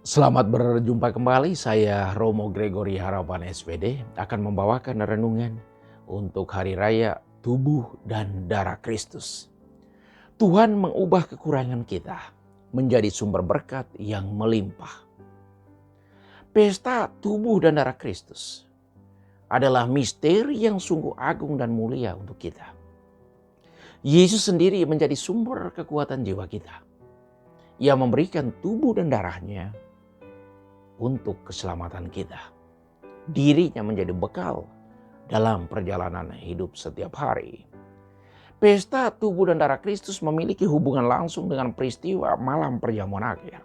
Selamat berjumpa kembali, saya Romo Gregory Harapan SPD akan membawakan renungan untuk Hari Raya Tubuh dan Darah Kristus. Tuhan mengubah kekurangan kita menjadi sumber berkat yang melimpah. Pesta tubuh dan darah Kristus adalah misteri yang sungguh agung dan mulia untuk kita. Yesus sendiri menjadi sumber kekuatan jiwa kita. Ia memberikan tubuh dan darahnya untuk keselamatan kita. Dirinya menjadi bekal dalam perjalanan hidup setiap hari. Pesta tubuh dan darah Kristus memiliki hubungan langsung dengan peristiwa malam perjamuan akhir.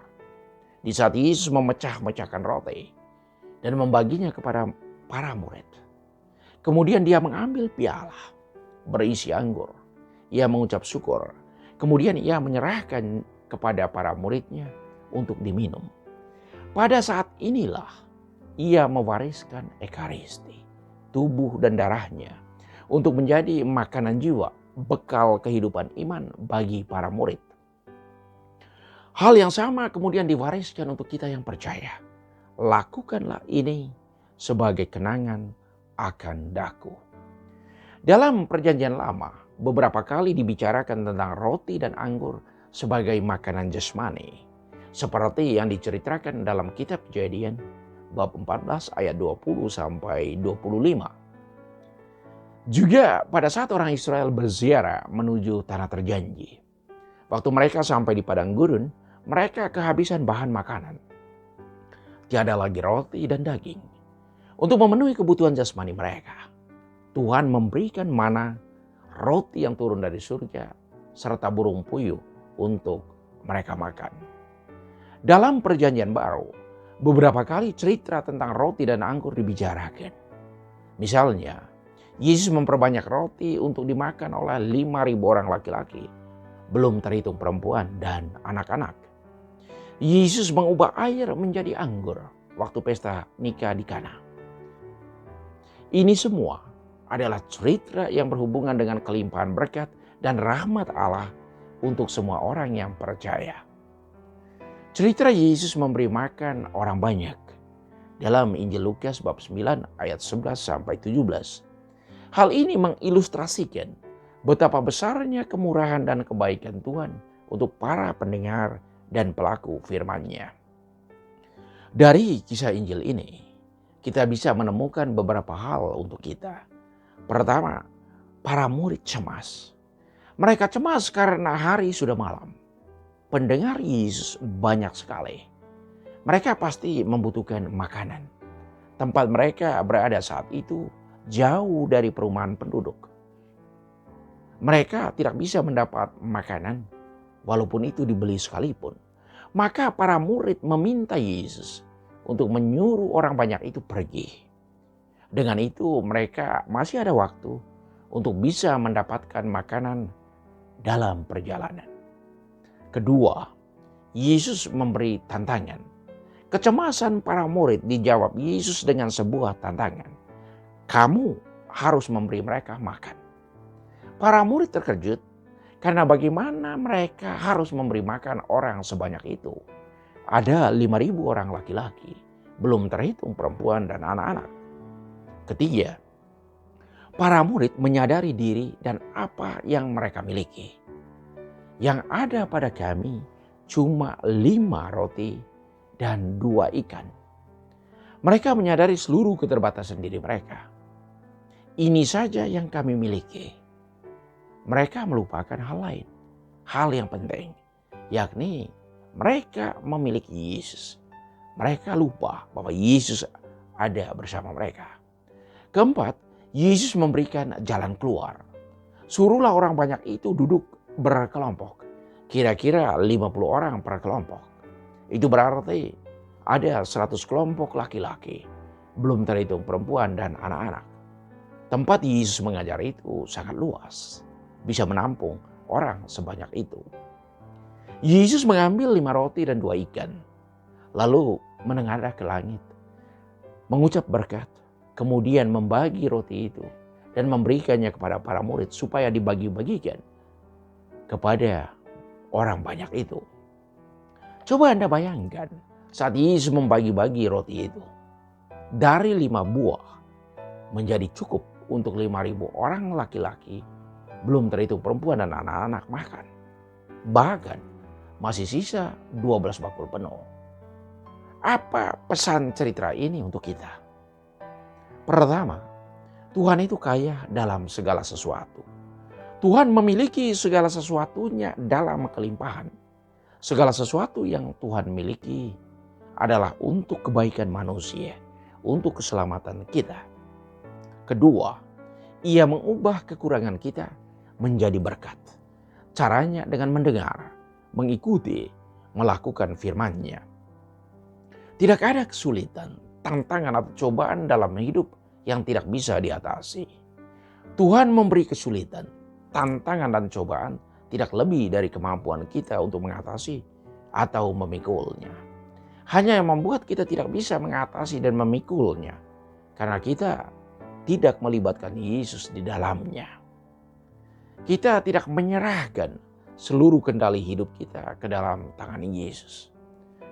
Di saat Yesus memecah-mecahkan roti dan membaginya kepada para murid. Kemudian dia mengambil piala berisi anggur. Ia mengucap syukur. Kemudian ia menyerahkan kepada para muridnya untuk diminum. Pada saat inilah ia mewariskan Ekaristi, tubuh dan darahnya, untuk menjadi makanan jiwa, bekal kehidupan iman bagi para murid. Hal yang sama kemudian diwariskan untuk kita yang percaya. Lakukanlah ini sebagai kenangan akan daku. Dalam perjanjian lama, beberapa kali dibicarakan tentang roti dan anggur sebagai makanan jasmani. Seperti yang diceritakan dalam kitab Kejadian bab 14 ayat 20 sampai 25. Juga pada saat orang Israel berziarah menuju tanah terjanji. Waktu mereka sampai di padang gurun, mereka kehabisan bahan makanan. Tiada lagi roti dan daging. Untuk memenuhi kebutuhan jasmani mereka, Tuhan memberikan mana, roti yang turun dari surga, serta burung puyuh untuk mereka makan. Dalam perjanjian baru, beberapa kali cerita tentang roti dan anggur dibicarakan. Misalnya, Yesus memperbanyak roti untuk dimakan oleh 5.000 orang laki-laki, belum terhitung perempuan dan anak-anak. Yesus mengubah air menjadi anggur waktu pesta nikah di Kana. Ini semua adalah cerita yang berhubungan dengan kelimpahan berkat dan rahmat Allah untuk semua orang yang percaya. Cerita Yesus memberi makan orang banyak dalam Injil Lukas bab 9 ayat 11 sampai 17. Hal ini mengilustrasikan betapa besarnya kemurahan dan kebaikan Tuhan untuk para pendengar dan pelaku firman-Nya. Dari kisah Injil ini, kita bisa menemukan beberapa hal untuk kita. Pertama, para murid cemas. Mereka cemas karena hari sudah malam. Pendengar Yesus banyak sekali. Mereka pasti membutuhkan makanan. Tempat mereka berada saat itu jauh dari perumahan penduduk. Mereka tidak bisa mendapat makanan walaupun itu dibeli sekalipun. Maka para murid meminta Yesus untuk menyuruh orang banyak itu pergi. Dengan itu mereka masih ada waktu untuk bisa mendapatkan makanan dalam perjalanan. Kedua, Yesus memberi tantangan. Kecemasan para murid dijawab Yesus dengan sebuah tantangan. Kamu harus memberi mereka makan. Para murid terkejut karena bagaimana mereka harus memberi makan orang sebanyak itu. Ada 5.000 orang laki-laki, belum terhitung perempuan dan anak-anak. Ketiga, para murid menyadari diri dan apa yang mereka miliki. Yang ada pada kami cuma 5 roti dan 2 ikan. Mereka menyadari seluruh keterbatasan diri mereka. Ini saja yang kami miliki. Mereka melupakan hal lain, hal yang penting, yakni mereka memiliki Yesus. Mereka lupa bahwa Yesus ada bersama mereka. Keempat, Yesus memberikan jalan keluar. Suruhlah orang banyak itu duduk berkelompok. Kira-kira 50 orang per kelompok. Itu berarti ada 100 kelompok laki-laki. Belum terhitung perempuan dan anak-anak. Tempat Yesus mengajar itu sangat luas. Bisa menampung orang sebanyak itu. Yesus mengambil 5 roti dan 2 ikan. Lalu menengadah ke langit. Mengucap berkat. Kemudian membagi roti itu. Dan memberikannya kepada para murid supaya dibagi-bagikan kepada orang banyak itu. Coba Anda bayangkan, Saat Yesus membagi-bagi roti itu, dari 5 buah menjadi cukup untuk 5.000 orang laki-laki, belum terhitung perempuan dan anak-anak makan. Bahkan masih sisa 12 bakul penuh. Apa pesan cerita ini untuk kita? Pertama, Tuhan itu kaya dalam segala sesuatu. Tuhan memiliki segala sesuatunya dalam kelimpahan. Segala sesuatu yang Tuhan miliki adalah untuk kebaikan manusia, untuk keselamatan kita. Kedua, Ia mengubah kekurangan kita menjadi berkat. Caranya dengan mendengar, mengikuti, melakukan firman-Nya. Tidak ada kesulitan, tantangan atau cobaan dalam hidup yang tidak bisa diatasi. Tuhan memberi kesulitan, tantangan dan cobaan tidak lebih dari kemampuan kita untuk mengatasi atau memikulnya. Hanya yang membuat kita tidak bisa mengatasi dan memikulnya karena kita tidak melibatkan Yesus di dalamnya. Kita tidak menyerahkan seluruh kendali hidup kita ke dalam tangan Yesus.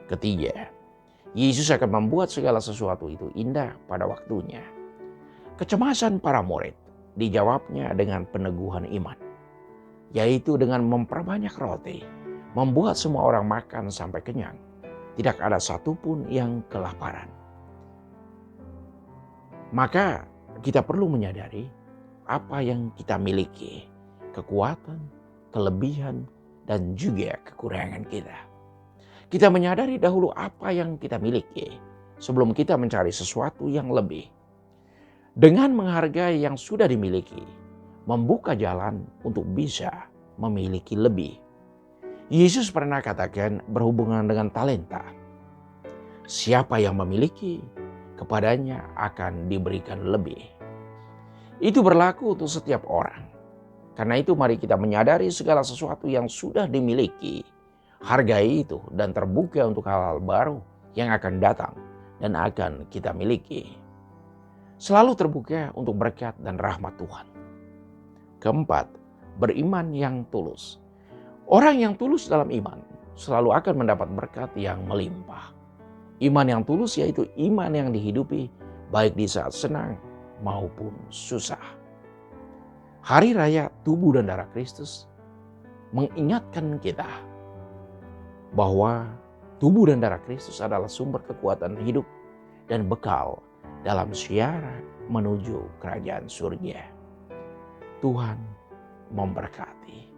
Ketiga, Yesus akan membuat segala sesuatu itu indah pada waktunya. Kecemasan para murid dijawabnya dengan peneguhan iman, yaitu dengan memperbanyak roti, membuat semua orang makan sampai kenyang. Tidak ada satupun yang kelaparan. Maka kita perlu menyadari apa yang kita miliki, kekuatan, kelebihan, dan juga kekurangan kita. Kita menyadari dahulu apa yang kita miliki sebelum kita mencari sesuatu yang lebih. Dengan menghargai yang sudah dimiliki, membuka jalan untuk bisa memiliki lebih. Yesus pernah katakan berhubungan dengan talenta. Siapa yang memiliki, kepadanya akan diberikan lebih. Itu berlaku untuk setiap orang. Karena itu mari kita menyadari segala sesuatu yang sudah dimiliki. Hargai itu dan terbuka untuk hal-hal baru yang akan datang dan akan kita miliki. Selalu terbuka untuk berkat dan rahmat Tuhan. Keempat, beriman yang tulus. Orang yang tulus dalam iman selalu akan mendapat berkat yang melimpah. Iman yang tulus yaitu iman yang dihidupi baik di saat senang maupun susah. Hari Raya Tubuh dan Darah Kristus mengingatkan kita bahwa tubuh dan darah Kristus adalah sumber kekuatan hidup dan bekal dalam ziarah menuju kerajaan surga. Tuhan memberkati.